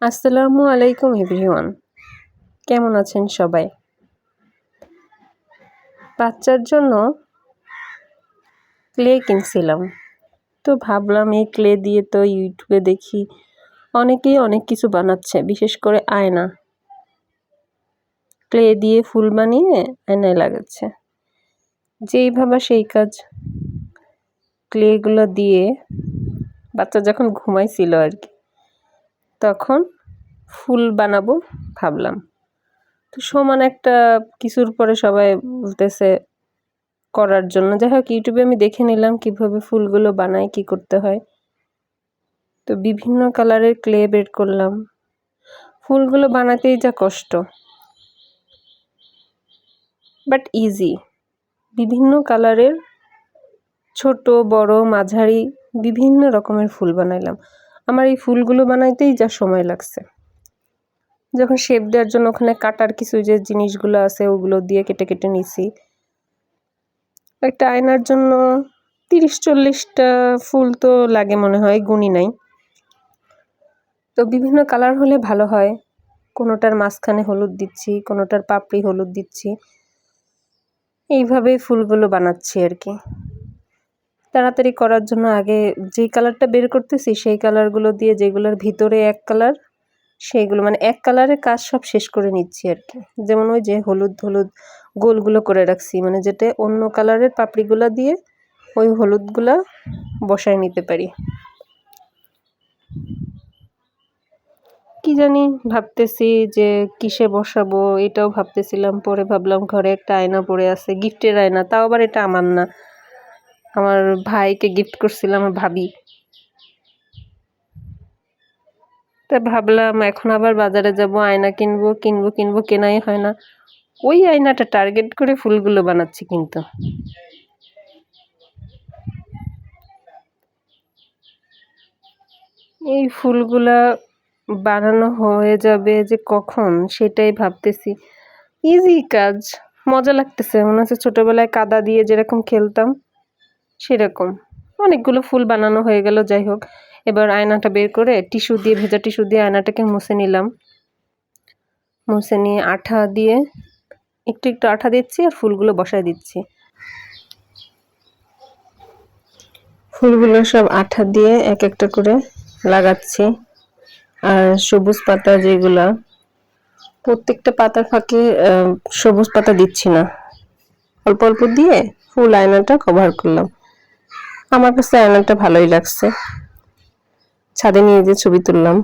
আসসালামু আলাইকুম এভরিওয়ান, কেমন আছেন সবাই? বাচ্চার জন্য ক্লে কিনছিলাম, তো ভাবলাম এই ক্লে দিয়ে তো ইউটিউবে দেখি অনেকেই অনেক কিছু বানাচ্ছে, বিশেষ করে আয়না। ক্লে দিয়ে ফুল বানিয়ে আয়নায় লাগাচ্ছে, যেই ভাবা সেই কাজ। ক্লেগুলো দিয়ে বাচ্চা যখন ঘুমাইছিল আর কি, তখন ফুল বানাবো ভাবলাম। তো সমান একটা কিছুর পরে সবাই বলতেছে করার জন্য, যাই হোক ইউটিউবে আমি দেখে নিলাম কিভাবে ফুলগুলো বানায়, কি করতে হয়। তো বিভিন্ন কালারের ক্লে বের করলাম। ফুলগুলো বানাতেই যা কষ্ট, বাট ইজি। বিভিন্ন কালারের ছোট বড় মাঝারি বিভিন্ন রকমের ফুল বানাইলাম। আমার এই ফুলগুলো বানাইতেই যা সময় লাগছে। যখন শেপ দেওয়ার জন্য ওখানে কাটার কিছু যে জিনিসগুলো আছে ওগুলো দিয়ে কেটে কেটে নিছি। একটা আয়নার জন্য 30-40টা ফুল তো লাগে মনে হয়, গুণি নাই। তো বিভিন্ন কালার হলে ভালো হয়। কোনোটার মাঝখানে হলুদ দিচ্ছি, কোনোটার পাপড়ি হলুদ দিচ্ছি, এইভাবে ফুলগুলো বানাচ্ছি আর কি। তাড়াতাড়ি করার জন্য আগে যে কালারটা বের করতেছি সেই কালারগুলো দিয়ে, যেগুলোর ভিতরে এক কালার সেইগুলো মানে এক কালারের কাজ সব শেষ করে নিচ্ছি আর কি। যেমন ওই যে হলুদ হলুদ গোলগুলো করে রাখছি, মানে যেটা অন্য কালারের পাপড়িগুলো দিয়ে ওই হলুদগুলা বসায় নিতে পারি। কি জানি ভাবতেছি যে কিসে বসাবো, এটাও ভাবতেছিলাম। পরে ভাবলাম ঘরে একটা আয়না পড়ে আছে, গিফটের আয়না, তাও আবার এটা আমার না, আমার ভাইকে গিফট করছিলাম, আমার ভাবি। তা ভাবলাম এখন আবার বাজারে যাব, আয়না কিনবো, কেনাই হয় না। ওই আয়নাটা টার্গেট করে ফুলগুলো বানাচ্ছি। কিন্তু এই ফুলগুলা বানানো হয়ে যাবে যে কখন, সেটাই ভাবতেছি। ইজি কাজ, মজা লাগতেছে, মনে হচ্ছে ছোটবেলায় কাদা দিয়ে যেরকম খেলতাম সেরকম। অনেকগুলো ফুল বানানো হয়ে গেল। যাই হোক, এবার আয়নাটা বের করে টিস্যু দিয়ে, ভেজা টিস্যু দিয়ে আয়নাটাকে মুছে নিলাম। মুছে নিয়ে আঠা দিয়ে একটু একটু আঠা দিচ্ছি আর ফুলগুলো বসায় দিচ্ছি। ফুলগুলো সব আঠা দিয়ে এক একটা করে লাগাচ্ছি। আর সবুজ পাতা যেগুলা, প্রত্যেকটা পাতার ফাঁকে সবুজ পাতা দিচ্ছি না, অল্প অল্প দিয়ে ফুল আয়নাটা কভার করলাম। আমার কাছে আয়নাটা ভালোই লাগছে। ছাদে নিয়ে যে ছবি তুললাম।